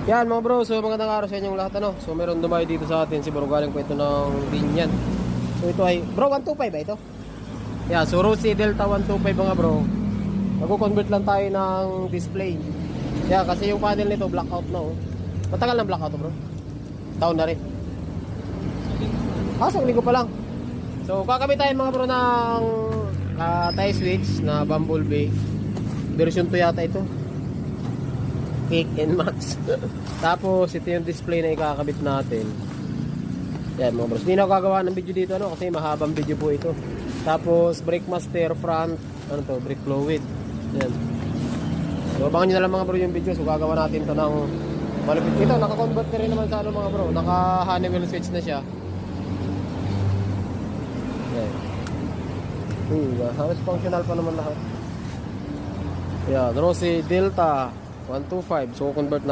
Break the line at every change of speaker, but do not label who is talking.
Yan mga bro, so magandang araw sa inyong lahat ano. So meron dumayo dito sa atin si bro, galing po ito ng Binyan. So ito ay, bro 125 ba ito? Yeah, so Rossi Delta 125 mga bro. Magko-convert lang tayo ng display. Yeah, kasi yung panel nito blackout na oh. Matagal na blackout to bro? Taon na rin. Isang linggo pa lang. So kakabit tayo mga bro ng tie switch na Bumblebee. Version 2 yata ito. Kick and max. Tapos ito yung display na ikakabit natin. Yan mga bros, hindi na ako gagawa ng video dito ano, kasi mahabang video po ito. Tapos brake master front, ano to, brake fluid. Yan. So abangan nyo na lang mga bro yung video. So gagawa natin to ng malupit. Ito naka-convert na rin naman sa ano mga bro, naka Honeywell switch na siya. Yan. Halos functional pa naman lahat. Yan, Rossi Delta 125. So convert na